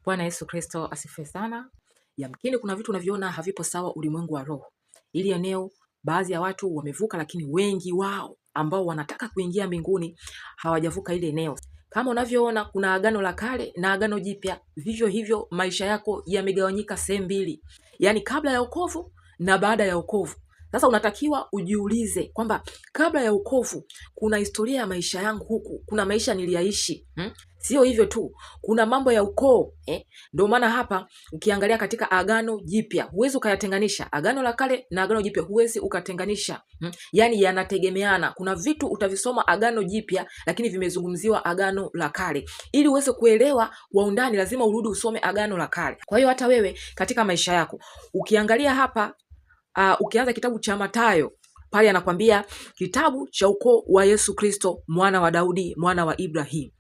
Bwana Yesu Kristo asifiwe sana. Yamkini kuna vitu unaviona havipo sawa ulimwengu wa roho. Ili eneo baadhi ya watu wamevuka, lakini wengi wao ambao wanataka kuingia mbinguni hawajavuka ile eneo. Kama unavyoona kuna agano la kale na agano jipya, vivyo hivyo maisha yako yamegawanyika sehemu mbili. Yaani kabla ya wokovu na baada ya wokovu. Sasa unatakiwa ujiulize kwamba kabla ya wokovu kuna historia ya maisha yangu huku, kuna maisha niliyaishi. Sio hivyo tu, kuna mambo ya ukoo. Ndio maana hapa ukiangalia katika agano jipya huwezi ukayatenganisha. Agano la kale na agano jipya huwezi ukatenganisha. Yaani yanategemeana. Kuna vitu utavisoma agano jipya lakini vimezungumziwa agano la kale. Ili uweze kuelewa kwa undani lazima urudi usome agano la kale. Kwa hiyo hata wewe katika maisha yako ukiangalia hapa ukianza kitabu cha Mathayo pale anakwambia kitabu cha ukoo wa Yesu Kristo mwana wa Daudi mwana wa Ibrahim.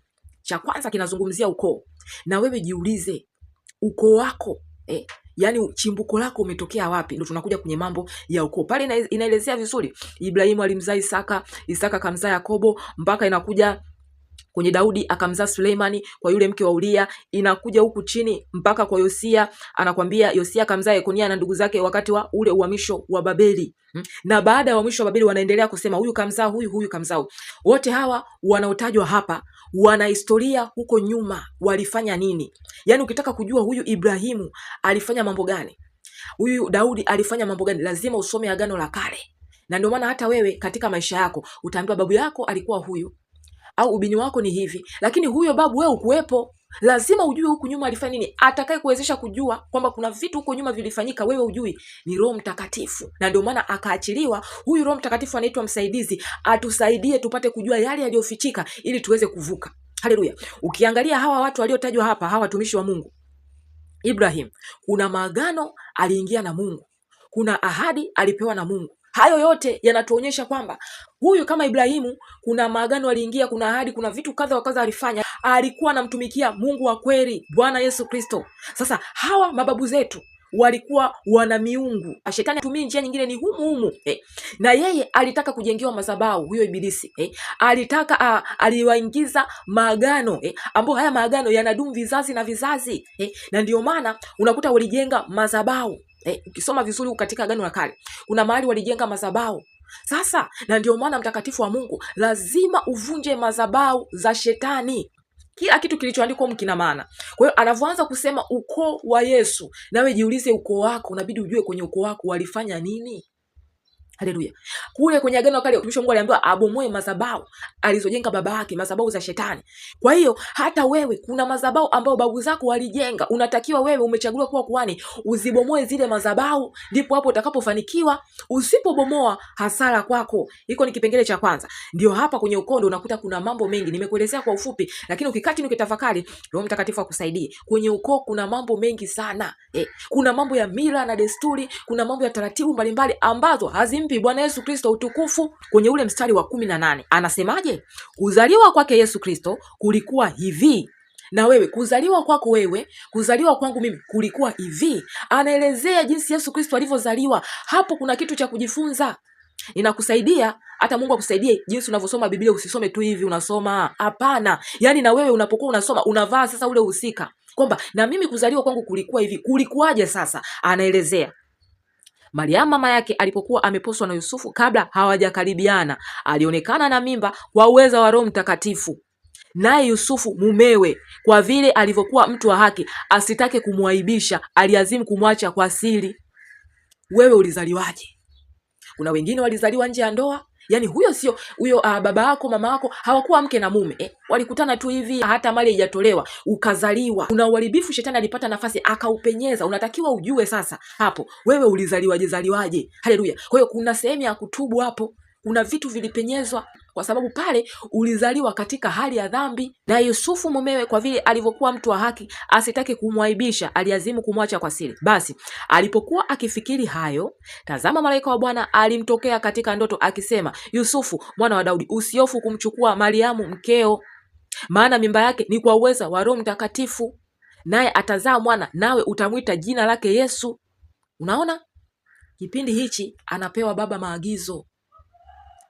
Cha kwanza kinazungumzia ukoo. Na wewe jiulize ukoo wako yani chimbuko lako umetokea wapi? Ndio tunakuja kwenye mambo ya ukoo. Pale inaelezea vizuri Ibrahimu alimzaa Isaka, Isaka akamzaa Yakobo, mpaka inakuja kwenye Daudi akamzaa Suleimani kwa yule mke wa Uria. Inakuja huku chini mpaka kwa Yosia, anakwambia Yosia akamzaa Yekonia na ndugu zake wakati wa ule uhamisho wa Babeli. Na baada ya uhamisho wa Babeli wanaendelea kusema huyu kamzaa huyu, huyu kamzaa. Wote hawa wanaotajwa hapa wana historia huko nyuma, walifanya nini? Yaani ukitaka kujua huyu Ibrahimu alifanya mambo gani, huyu Daudi alifanya mambo gani, lazima usome agano la kale. Na ndio maana hata wewe katika maisha yako utaambiwa babu yako alikuwa huyu au ubini wako ni hivi, lakini huyo babu wewe ukuwepo. Lazima ujue huku nyuma alifanya nini. Atakaye kuwezesha kujua kwamba kuna vitu huko nyuma vilifanyika wewe ujui ni Roho Mtakatifu. Na ndio maana akaachiliwa huyu Roho Mtakatifu, anaitwa msaidizi, atusaidie tupate kujua yale yaliyofichika ili tuweze kuvuka. Haleluya. Ukiangalia hawa watu waliotajwa hapa, hawa watumishi wa Mungu, Ibrahim, kuna maagano aliingia na Mungu, kuna ahadi alipewa na Mungu. Hayo yote yanatuonyesha kwamba huyu kama Ibrahimu kuna maagano aliingia, kuna ahadi, kuna vitu kadha wa kadha alifanya. Alikuwa anamtumikia Mungu wa kweli, Bwana Yesu Kristo. Sasa hawa mababu zetu walikuwa wana miungu. Shetani atumii njia nyingine, ni humu. Na yeye alitaka kujengewa madhabahu, huyo ibilisi. Alitaka aliwaingiza maagano ambao haya maagano yanadumu vizazi na vizazi. Na ndio maana unakuta walijenga madhabahu. Ukisoma vizuri katika agano la kale kuna mahali walijenga madhabahu. Sasa na ndio maana mtakatifu wa Mungu lazima uvunje madhabahu za shetani. Kila kitu kilichoandikwa kina maana. Kwa hiyo anavyoanza kusema ukoo wa Yesu, nawe jiulize ukoo wako, unabidi ujue kwenye ukoo wako walifanya nini. Haleluya. Kule kwenye agano la kale mtumishi wa Mungu aliambiwa abomoe madhabahu alizojenga baba yake, madhabahu za shetani. Kwa hiyo hata wewe kuna madhabahu ambao babu zako walijenga, unatakiwa wewe umechaguliwa kuwa kuhani uzibomoe zile madhabahu, ndipo hapo utakapofanikiwa. Usipobomoa hasara kwako. Hiko ni kipengele cha kwanza. Ndio hapa kwenye ukondo unakuta kuna mambo mengi, nimekuelezea kwa ufupi, lakini ukikati ukitafakari Roho Mtakatifu akusaidie. Kwenye ukoo kuna mambo mengi sana. Kuna mambo ya mila na desturi, kuna mambo ya taratibu mbalimbali ambazo hazimpi Bwana Yesu Kristo utukufu. Kwenye ule mstari wa 18 anasemaje? Kuzaliwa kwake Yesu Kristo kulikuwa hivi, na wewe kuzaliwa kwako wewe, kuzaliwa kwangu mimi kulikuwa hivi. Anaelezea jinsi Yesu Kristo alivyozaliwa. Hapo kuna kitu cha kujifunza. Inakusaidia hata Mungu akusaidie jinsi unavyosoma Biblia. Usisome tu hivi unasoma, hapana. Yaani na wewe unapokuwa unasoma unavaa sasa ule uhusika kwamba na mimi kuzaliwa kwangu kulikuwa hivi. Kulikuwaje sasa? Anaelezea Mariamu mama yake alipokuwa ameposwa na Yusufu, kabla hawajakaribiana, alionekana na mimba kwa uweza wa Roho Mtakatifu. Naye Yusufu mumewe, kwa vile alivyokuwa mtu wa haki, asitake kumwaibisha, aliazimu kumwacha kwa siri. Wewe ulizaliwaje? Kuna wengine walizaliwa nje ya ndoa. Yaani huyo sio huyo baba yako mama yako hawakuwa mke na mume. Walikutana tu hivi, hata mali haijatolewa ukazaliwa. Kuna uharibifu, shetani alipata nafasi akaupenyeza. Unatakiwa ujue sasa hapo wewe ulizaliwaje. Haleluya. Kwa hiyo kuna sehemu ya kutubu hapo. Kuna vitu vilipenyezwa kwa sababu pale ulizaliwa katika hali ya dhambi. Na Yusufu mumewe, kwa vile alivyokuwa mtu wa haki, asitake kumwaibisha, aliazimu kumwacha kwa siri. Basi alipokuwa akifikiri hayo, tazama malaika wa Bwana alimtokea katika ndoto akisema, Yusufu mwana wa Daudi, usihofu kumchukua Mariamu mkeo, maana mimba yake ni kwa uweza wa Roho Mtakatifu, naye atazaa mwana, nawe utamwita jina lake Yesu. Unaona? Kipindi hichi anapewa baba maagizo.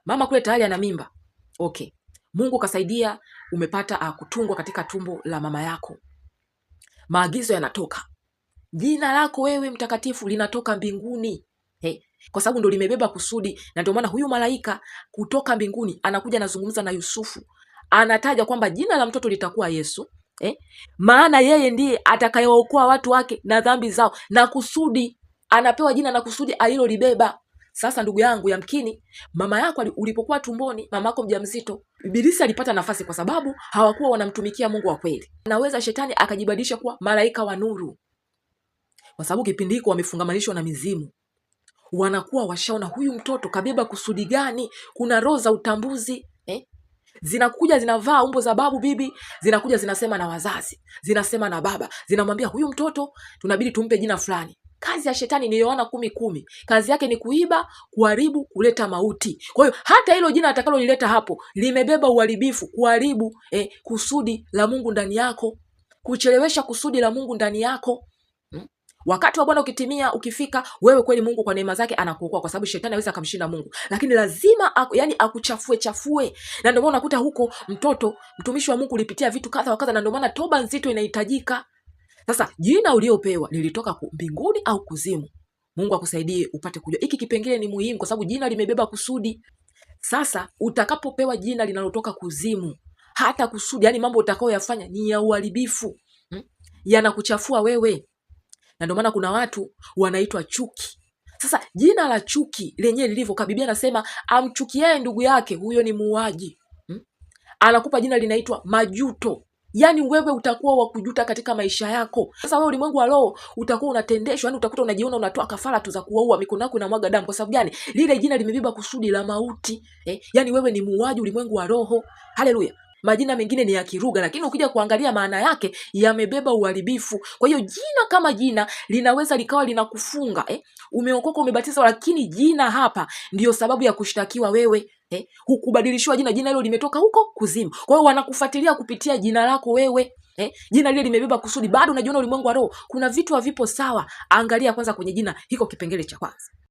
Mama kule tayari ana mimba. Okay. Mungu kasaidia umepata kutungwa katika tumbo la mama yako. maagizo yanatoka. Jina lako wewe mtakatifu linatoka mbinguni. Kwa sababu ndo limebeba kusudi, na ndio maana huyu malaika kutoka mbinguni anakuja anazungumza na Yusufu. Anataja kwamba jina la mtoto litakuwa Yesu. Maana yeye ndiye atakayewaokoa watu wake na dhambi zao, na kusudi anapewa jina na kusudi alilolibeba. Sasa ndugu yangu, yamkini mama yako ulipokuwa tumboni, mama yako mjamzito, Ibilisi alipata nafasi kwa sababu hawakuwa wanamtumikia Mungu wa kweli. Naweza shetani akajibadilisha kuwa malaika wa nuru, kwa sababu kipindi hiko wamefungamanishwa na mizimu. Wanakuwa washaona huyu mtoto kabeba kusudi gani. Kuna roho za utambuzi zinakuja, zinavaa umbo za babu bibi, zinakuja zinasema na wazazi, zinasema na baba, zinamwambia huyu mtoto tunabidi tumpe jina fulani. Kazi ya shetani ni Yohana 10:10. Kazi yake ni kuiba, kuharibu, kuleta mauti. Kwa hiyo hata hilo jina atakalolileta hapo limebeba uharibifu, kuharibu kusudi la Mungu ndani yako, kuchelewesha kusudi la Mungu ndani yako. Wakati wa Bwana ukitimia, ukifika, wewe kweli Mungu kwa neema zake anakuokoa, kwa sababu shetani hawezi kumshinda Mungu, lakini lazima akuchafue. Na ndio maana unakuta huko mtoto mtumishi wa Mungu ulipitia vitu kadha wa kadha, na ndio maana toba nzito inahitajika. Sasa jina uliopewa lilitoka mbinguni au kuzimu? Mungu akusaidie upate kujua. Hiki kipengele ni muhimu kwa sababu jina limebeba kusudi. Sasa utakapopewa jina linalotoka kuzimu, hata kusudi, yani mambo utakayoyafanya ni ya uharibifu, yanakuchafua wewe. Na ndio maana kuna watu wanaitwa chuki. Sasa jina la chuki lenyewe lilivyo, Biblia nasema amchukiaye ndugu yake huyo ni muuaji. Anakupa jina linaitwa majuto. Yani wewe utakuwa wa kujuta katika maisha yako. Sasa wewe ulimwengu wa roho utakuwa unatendeshwa, yani utakuta unajiona unatoa kafara tu za kuua, mikono yako inamwaga damu. Kwa sababu gani? Lile jina limebeba kusudi la mauti. Yani wewe ni muuaji ulimwengu wa roho. Haleluya. Majina mengine ni ya kiruga, lakini ukija kuangalia maana yake yamebeba uharibifu. Kwa hiyo jina kama jina linaweza likawa linakufunga. Umeokoka, umebatizwa, lakini jina hapa ndiyo sababu ya kushtakiwa wewe. Hukubadilishiwa jina, jina hilo limetoka huko kuzimu. Kwa hiyo wanakufuatilia kupitia jina lako wewe. Jina lile limebeba kusudi. Bado unajiona ulimwengu wa roho kuna vitu havipo sawa. Angalia kwanza kwenye jina hiko, kipengele cha kwanza.